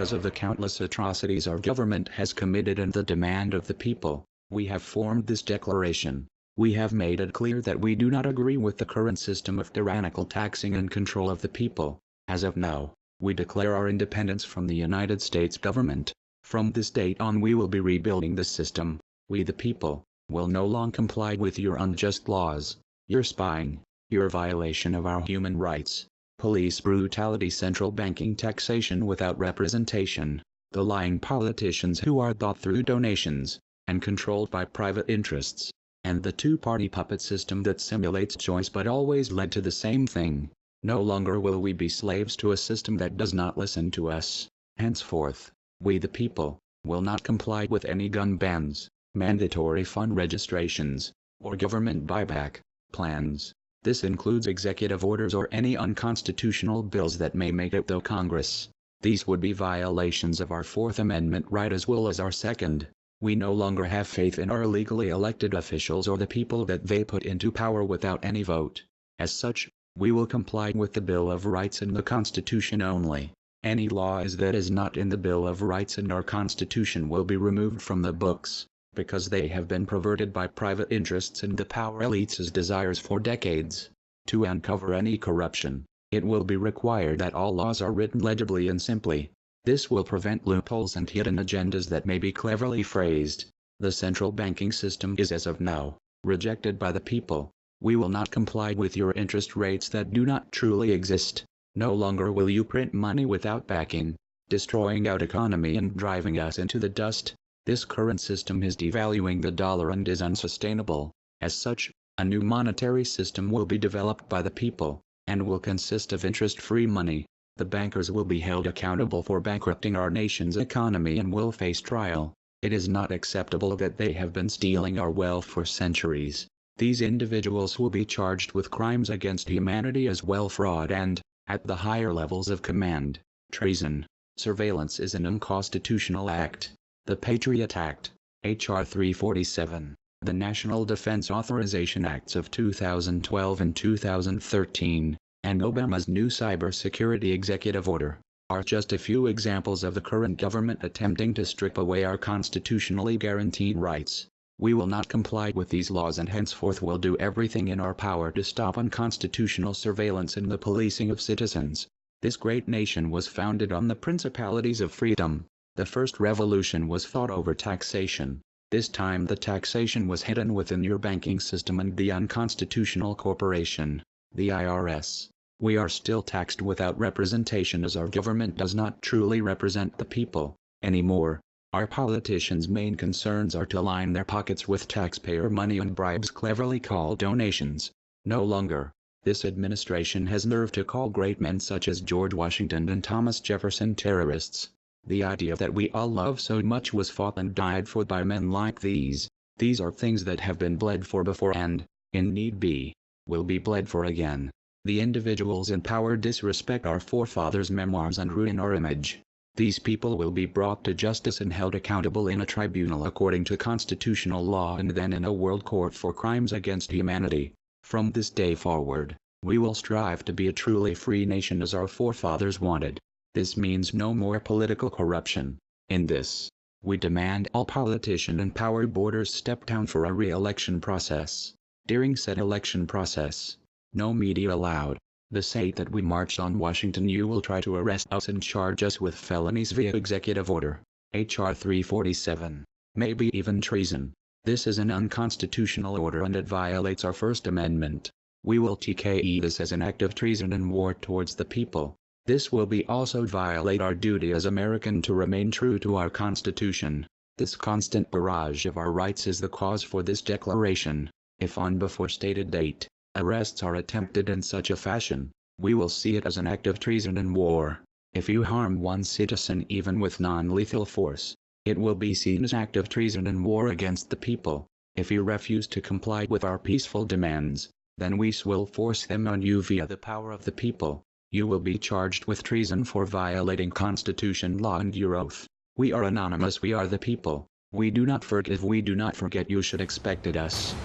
because of the countless atrocities our government has committed and the demand of the people, we have formed this declaration. We have made it clear that we do not agree with the current system of tyrannical taxing and control of the people. As of now, we declare our independence from the United States government. From this date on we will be rebuilding the system. We the people will no longer comply with your unjust laws, your spying, your violation of our human rights, police brutality, central banking, taxation without representation, the lying politicians who are bought through donations, and controlled by private interests, and the two-party puppet system that simulates choice but always led to the same thing. No longer will we be slaves to a system that does not listen to us. Henceforth, we the people will not comply with any gun bans, mandatory fund registrations, or government buyback plans. This includes executive orders or any unconstitutional bills that may make it through Congress. These would be violations of our Fourth Amendment right as well as our Second. We no longer have faith in our legally elected officials or the people that they put into power without any vote. As such, we will comply with the Bill of Rights and the Constitution only. Any laws that is not in the Bill of Rights and our Constitution will be removed from the books, because they have been perverted by private interests and the power elites' desires for decades. To uncover any corruption, it will be required that all laws are written legibly and simply. This will prevent loopholes and hidden agendas that may be cleverly phrased. The central banking system is as of now rejected by the people. We will not comply with your interest rates that do not truly exist. No longer will you print money without backing, destroying our economy and driving us into the dust. This current system is devaluing the dollar and is unsustainable. As such, a new monetary system will be developed by the people, and will consist of interest-free money. The bankers will be held accountable for bankrupting our nation's economy and will face trial. It is not acceptable that they have been stealing our wealth for centuries. These individuals will be charged with crimes against humanity as well fraud and, at the higher levels of command, treason. Surveillance is an unconstitutional act. The Patriot Act, H.R. 347, the National Defense Authorization Acts of 2012 and 2013, and Obama's new cybersecurity executive order, are just a few examples of the current government attempting to strip away our constitutionally guaranteed rights. We will not comply with these laws and henceforth will do everything in our power to stop unconstitutional surveillance and the policing of citizens. This great nation was founded on the principalities of freedom. The first revolution was fought over taxation. This time the taxation was hidden within your banking system and the unconstitutional corporation, the IRS. We are still taxed without representation as our government does not truly represent the people anymore. Our politicians' main concerns are to line their pockets with taxpayer money and bribes cleverly called donations. No longer. This administration has nerve to call great men such as George Washington and Thomas Jefferson terrorists. The idea that we all love so much was fought and died for by men like these. These are things that have been bled for before and, in need be, will be bled for again. The individuals in power disrespect our forefathers' memoirs and ruin our image. These people will be brought to justice and held accountable in a tribunal according to constitutional law and then in a world court for crimes against humanity. From this day forward, we will strive to be a truly free nation as our forefathers wanted. This means no more political corruption. In this, we demand all politician and power boarders step down for a re-election process. During said election process, no media allowed. The say that we marched on Washington, you will try to arrest us and charge us with felonies via executive order, H.R. 347, maybe even treason. This is an unconstitutional order and it violates our First Amendment. We will TKE this as an act of treason and war towards the people. This will be also violate our duty as American to remain true to our Constitution. This constant barrage of our rights is the cause for this declaration. If on before stated date, arrests are attempted in such a fashion, we will see it as an act of treason and war. If you harm one citizen even with non-lethal force, it will be seen as act of treason and war against the people. If you refuse to comply with our peaceful demands, then we will force them on you via the power of the people. You will be charged with treason for violating Constitution law and your oath. We are anonymous, we are the people. We do not forgive, we do not forget, you should expect it us.